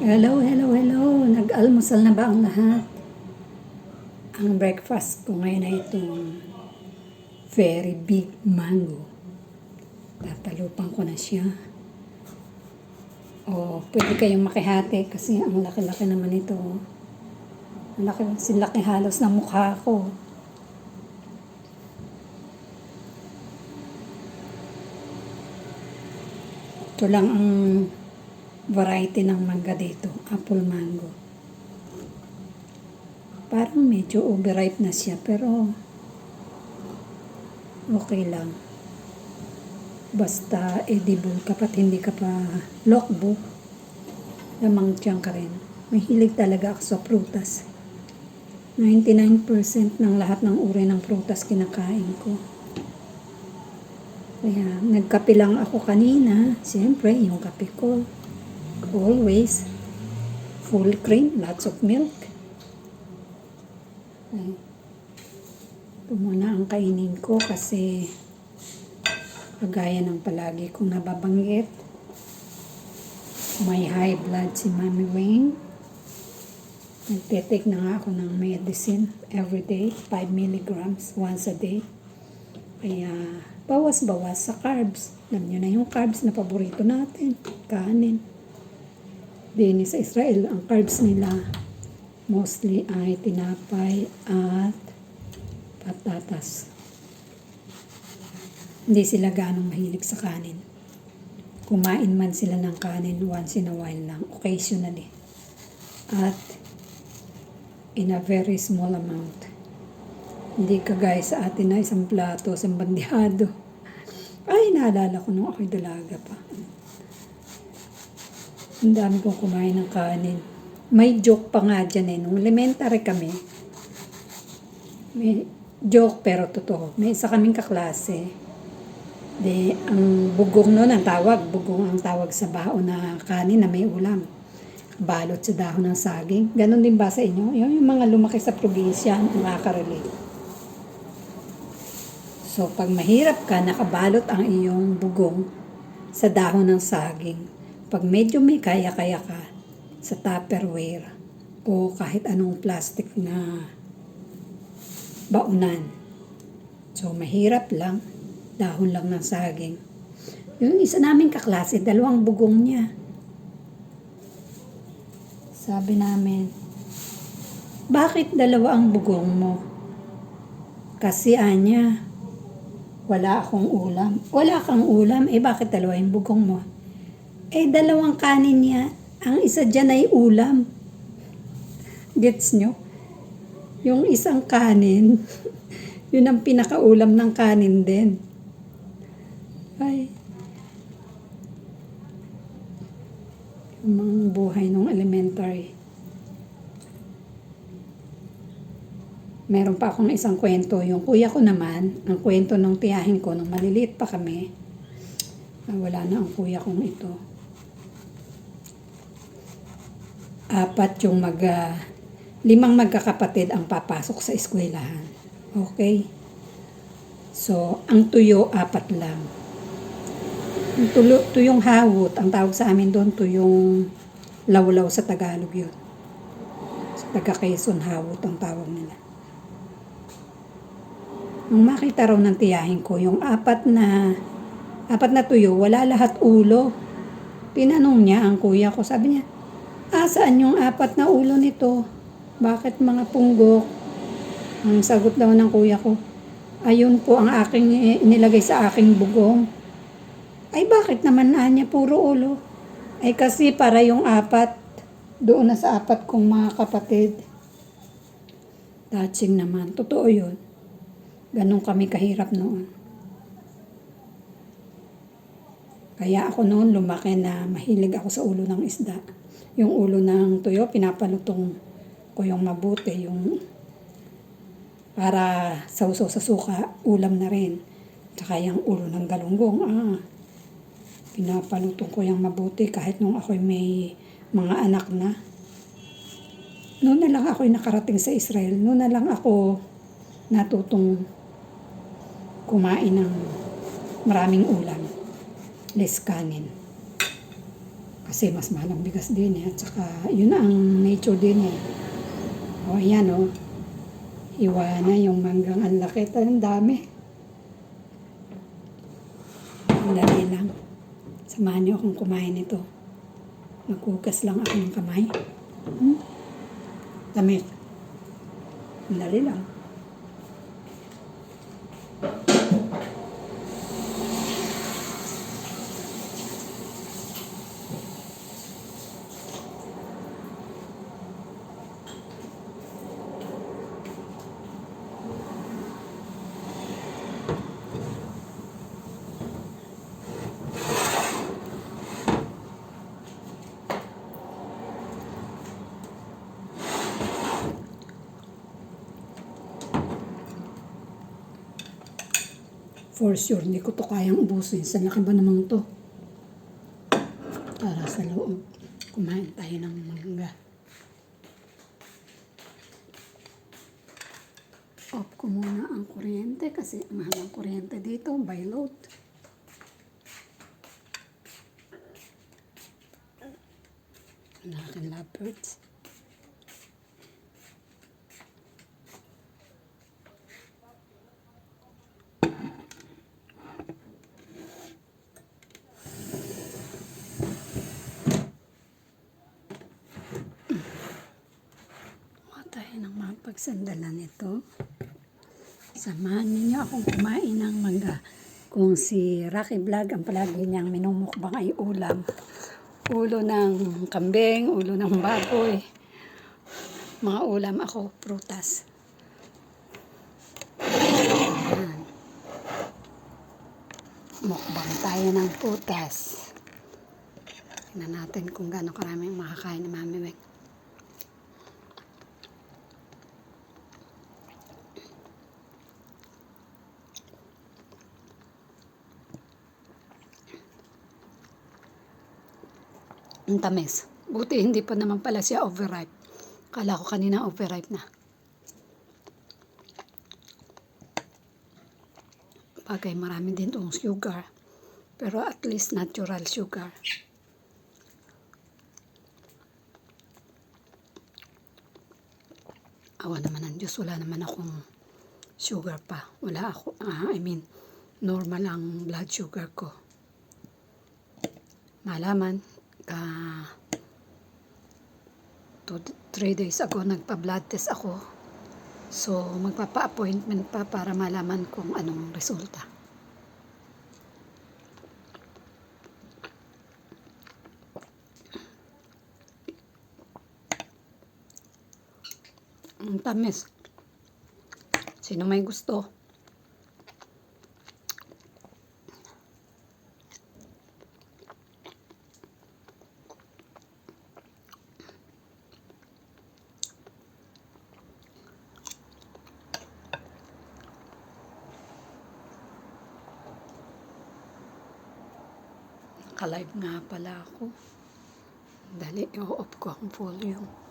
Hello, hello, hello. Nag-almusal na ba ang lahat? Ang breakfast ko ngayon ay itong very big mango. Tatalupan ko na siya. O, pwede kayong makihati kasi ang laki-laki naman ito. Ang laki halos ng mukha ko. Ito lang ang variety ng mangga dito, apple mango. Parang medyo overripe na siya, pero okay lang. Basta edible ka pat hindi ka pa lokbo, lamang tiyan ka rin. Mahilig talaga ako sa prutas. 99% ng lahat ng uri ng prutas kinakain ko. Kaya nagkape lang ako kanina. Siyempre, yung kape ko always full cream, lots of milk. Ay, ito muna ang kainin ko kasi kagaya ng palagi kong nababanggit, may high blood si Mami Wing. Nagtitake na nga ako ng medicine every day, 5 milligrams once a day. Kaya bawas-bawas sa carbs. Alam nyo na yung carbs na paborito natin, kanin. Din sa Israel, ang carbs nila mostly ay tinapay at patatas. Hindi sila ganong mahilig sa kanin. Kumain man sila ng kanin once in a while lang, occasionally. At in a very small amount. Hindi kagaya sa atin na isang plato, isang bandihado. Ay, naalala ko nung ako'y dalaga pa. Ang dami kong kumain ng kanin. May joke pa nga dyan eh. Nung elementary kami, may joke pero totoo. May isa kaming kaklase. Ang bugong noon, bugong ang tawag sa baon na kanin na may ulam. Balot sa dahon ng saging. Ganon din ba sa inyo? Yung mga lumaki sa probinsya, nakaka-relate. So, pag mahirap ka, nakabalot ang iyong bugong sa dahon ng saging. Pag medyo may kaya-kaya ka, sa Tupperware o kahit anong plastic na baunan. So, mahirap lang. Dahon lang ng saging. Yung isa naming kaklase, 2 bugong niya. Sabi namin, bakit 2 ang bugong mo? Kasi anya, wala akong ulam. Wala kang ulam, bakit 2 yung bugong mo? 2 kanin niya. Ang isa dyan ay ulam. Gets nyo? Yung isang kanin, yun ang pinakaulam ng kanin din. Ay. Yung mga buhay nung elementary. Meron pa akong isang kwento. Yung kuya ko naman, ang kwento ng tiyahin ko nung maliliit pa kami, wala na ang kuya kong ito. 4 yung 5 magkakapatid ang papasok sa eskwelahan. Okay? So, ang tuyo, 4 lang. Yung tuyong hawot, ang tawag sa amin doon, tuyong lawlaw sa Tagalog yun. Sa taga-Quezon, hawot ang tawag nila. Nung makita raw ng tiyahin ko, yung 4 na tuyo, wala lahat ulo. Tinanong niya ang kuya ko, sabi niya, saan yung 4 na ulo nito? Bakit mga punggok? Ang sagot daw ng kuya ko, ayun po ang aking inilagay sa aking bugong. Ay bakit naman niya puro ulo? Ay kasi para yung 4 doon na sa 4 kong mga kapatid. Touching naman. Totoo yun. Ganun kami kahirap noon. Kaya ako noon lumaki na mahilig ako sa ulo ng isda. Yung ulo ng tuyo, pinapalutong ko yung mabuti. Yung para sausaw sa suka, ulam na rin. Tsaka yung ulo ng galunggong, pinapalutong ko yung mabuti kahit nung ako'y may mga anak na. Noon na lang ako'y nakarating sa Israel. Noon na lang ako natutong kumain ng maraming ulam. Less kanin. Kasi mas mahal ang bigas din eh. At saka, yun ang nature din eh. O, ayan o. Hiwa na yung manggang ang laki. Ang dami. Ang dali lang. Samahan niyo akong kumain ito. Maghugas lang ako ng kamay. Tamis. Ang dali lang. For sure, hindi ko to kayang ubusin. Sa laki ba naman to? Tara sa loob. Kumain tayo ng mangga. Off ko muna ang kuryente kasi mahal ang kuryente dito by load. Ang aking lovebirds. Tayo ng mapagsandalan ito. Samahan ninyo akong kumain ng mangga. Kung si Rocky Vlog ang palagi niyang minumukbang ay ulam. Ulo ng kambing, ulo ng baboy. Mga ulam ako, prutas. Ayan. Mukbang tayo ng prutas. Tingnan natin kung gaano karaming makakain ni Mami Weng. Ang tamis. Buti hindi pa naman pala siya overripe. Kala ko kanina overripe na. Bagay marami din tong sugar. Pero at least natural sugar. Awa naman ng Diyos. Wala naman akong sugar pa. Wala ako. Normal ang blood sugar ko. Malaman. 3 days ago nagpa-blood test ako. So, magpapa-appointment pa para malaman kung anong resulta. Ang tamis. Sino may gusto? Naka-live nga pala ako. Dali, i-off ko ang volume.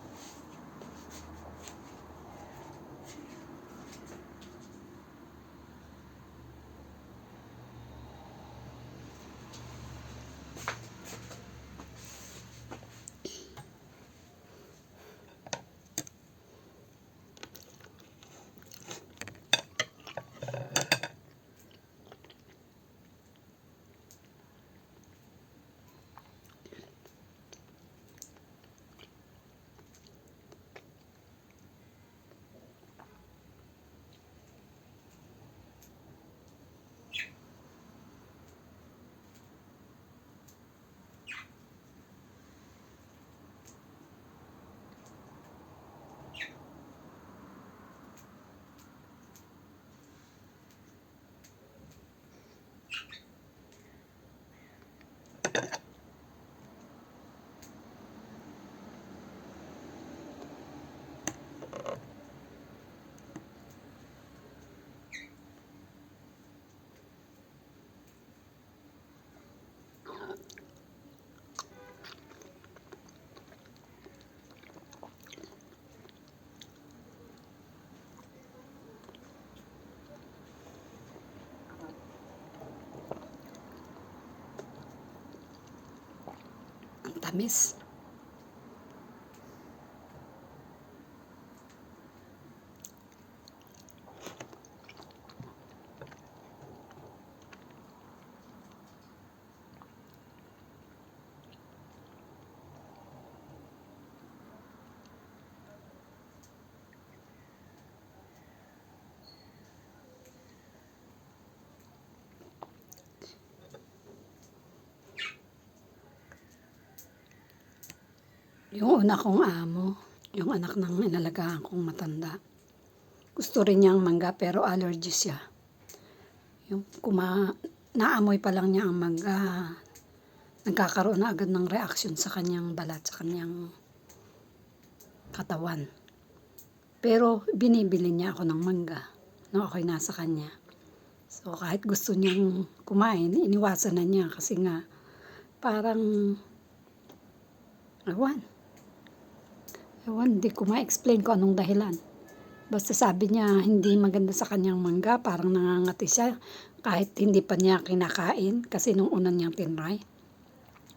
matamis. Yung una kong amo, yung anak ng inalagaan kong matanda, gusto rin niyang mangga pero allergy siya. Yung naamoy pa lang niya ang mangga, nagkakaroon na agad ng reaksyon sa kanyang balat, sa kanyang katawan. Pero binibili niya ako ng mangga na ako'y nasa kanya. So kahit gusto niyang kumain, iniwasan na niya kasi nga parang Ewan, hindi ko ma-explain kung anong dahilan. Basta sabi niya hindi maganda sa kanyang mangga, parang nangangati siya kahit hindi pa niya kinakain kasi nung una niyang tinry,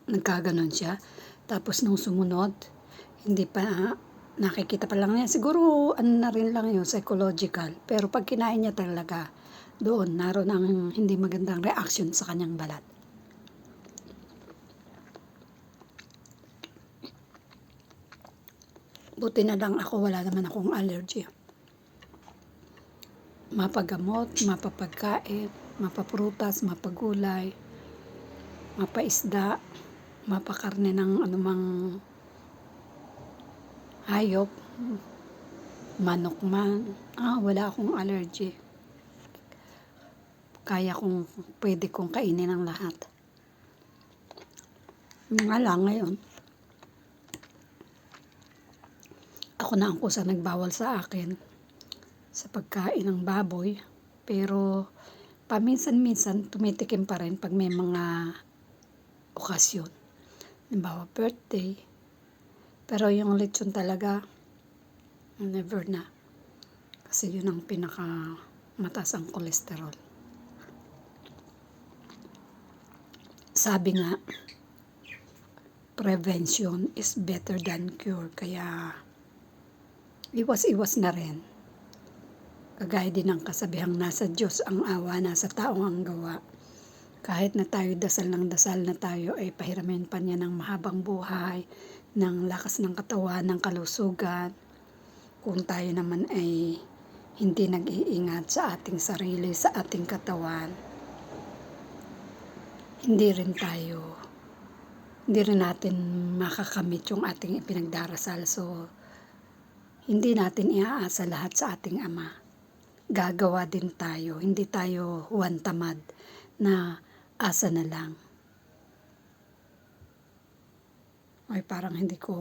nagkaganon siya. Tapos nung sumunod, hindi pa nakikita pa lang niya. Siguro ano na rin lang yun, psychological. Pero pag kinain niya talaga, doon naroon ang hindi magandang reaction sa kanyang balat. Buti na lang ako, wala naman akong allergy. Mapagamot, mapapagkain, mapaprutas, mapagulay, mapaisda, mapakarne ng anumang hayop, manok man. Wala akong allergy. Pwede kong kainin ang lahat. Nga lang ngayon, ako na ang kusa nagbawal sa akin sa pagkain ng baboy. Pero paminsan-minsan tumitikim pa rin pag may mga okasyon. Halimbawa birthday. Pero yung lechon talaga, never na. Kasi yun ang mataas ang kolesterol. Sabi nga, prevention is better than cure. Kaya iwas-iwas na rin. Kagaya din ng kasabihang nasa Diyos ang awa, nasa taong ang gawa. Kahit na tayo dasal ng dasal na tayo ay pahiramin pa niya ng mahabang buhay, ng lakas ng katawan, ng kalusugan. Kung tayo naman ay hindi nag-iingat sa ating sarili, sa ating katawan, hindi rin natin makakamit yung ating ipinagdarasal. So, hindi natin iaasa lahat sa ating Ama. Gagawa din tayo. Hindi tayo huwan tamad na asa na lang. Ay parang hindi ko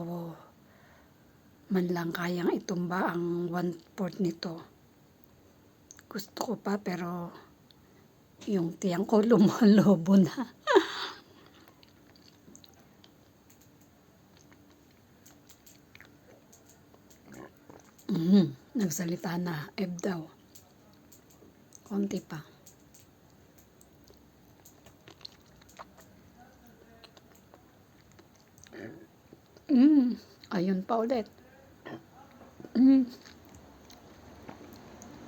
man lang kayang itumba ang 1/4 nito. Gusto ko pa pero yung tiyang ko lumolobo na. Nagsalita na, Eb daw. Konti pa. Ayun pa ulit.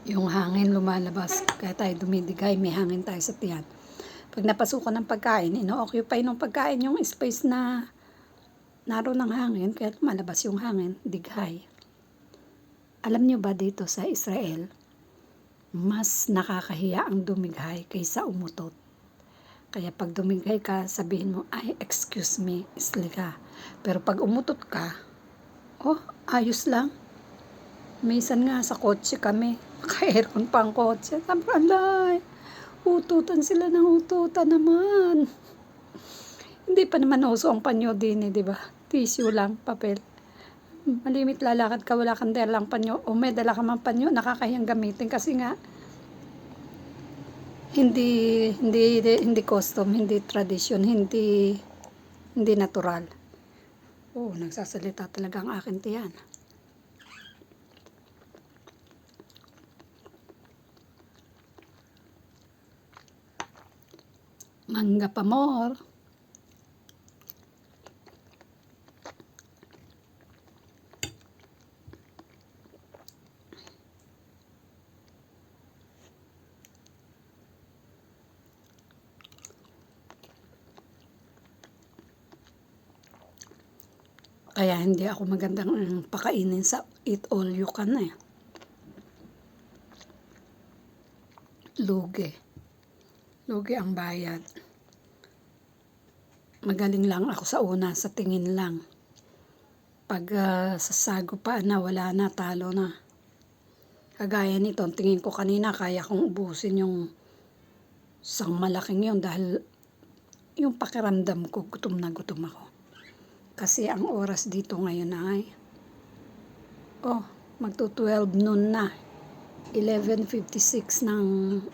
Yung hangin lumalabas, kaya tayo dumidigay, may hangin tayo sa tiyan. Pag napasukan ng pagkain, ino-occupy ng pagkain yung space na naroon ng hangin, kaya lumalabas yung hangin, dighay. Alam nyo ba dito sa Israel, mas nakakahiya ang dumighay kaysa umutot. Kaya pag dumighay ka, sabihin mo, ay, excuse me, isli ka. Pero pag umutot ka, ayos lang. Minsan nga sa kotse kami, naka-aircon pa ang kotse. Sabi ko, alay, ututan sila ng ututan naman. Hindi pa naman uso ang panyo din, di ba? Tissue lang, papel. Malimit lalakad ka, wala kang dalang panyo, o may dala ka man panyo, nakakahiyang gamitin kasi nga hindi custom, hindi tradition, hindi natural. Nagsasalita talaga ang akin tiyan. Mangga pa more. Kaya hindi ako magandang pakainin sa eat all you can eh. Lugi. Lugi ang bayad. Magaling lang ako sa una, sa tingin lang. Pag sasago pa na, wala na, talo na. Kagaya nito, tingin ko kanina, kaya kong ubusin yung isang malaking yun dahil yung pakiramdam ko, gutom na gutom ako. Kasi ang oras dito ngayon ay, magto 12 noon na. 11:56 ng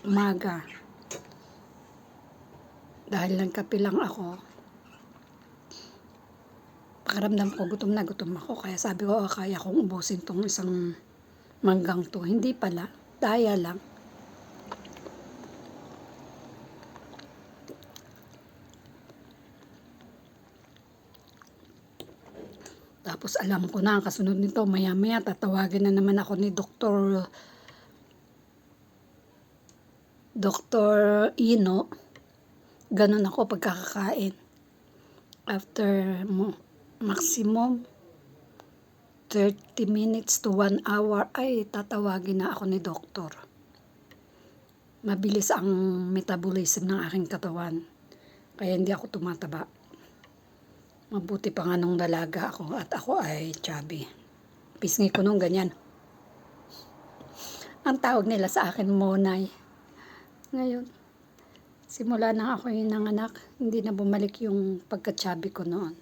umaga. Dahil nagkape lang ako, pakiramdam ko gutom na gutom ako. Kaya sabi ko, kaya kong ubusin tong isang manggang to. Hindi pala, daya lang. Tapos alam ko na, kasunod nito, maya-maya tatawagin na naman ako ni Dr. Ino. Ganun ako pagkakakain. After maximum 30 minutes to 1 hour ay tatawagin na ako ni doktor. Mabilis ang metabolism ng aking katawan. Kaya hindi ako tumataba. Mabuti pa nga nung dalaga ako at ako ay chubby. Pisngi ko nung ganyan. Ang tawag nila sa akin, Monay. Ngayon, simula na ako yung nanganak, hindi na bumalik yung pagka-chubby ko noon.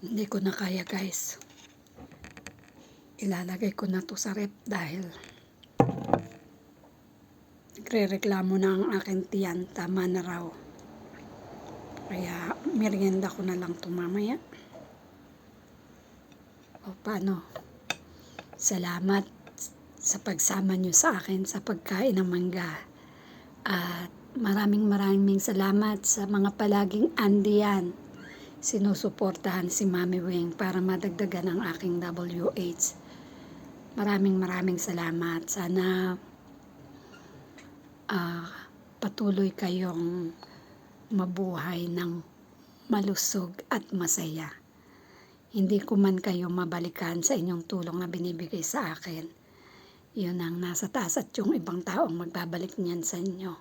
Hindi ko na kaya guys. Ilalagay ko na to sa rep dahil nagre-reklamo na ang aking tiyan. Tama na raw. Kaya merienda ko na lang to mamaya. O paano? Salamat sa pagsama nyo sa akin sa pagkain ng mangga. At maraming salamat sa mga palaging andiyan. Sinusuportahan si Mami Wing para madagdagan ang aking WH. Maraming salamat. Sana patuloy kayong mabuhay ng malusog at masaya. Hindi ko man kayo mabalikan sa inyong tulong na binibigay sa akin. Yun ang nasa taas at yung ibang taong magbabalik niyan sa inyo.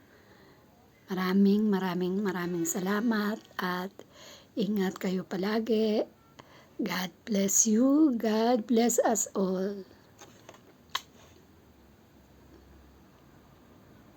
Maraming salamat at ingat kayo palagi. God bless you. God bless us all.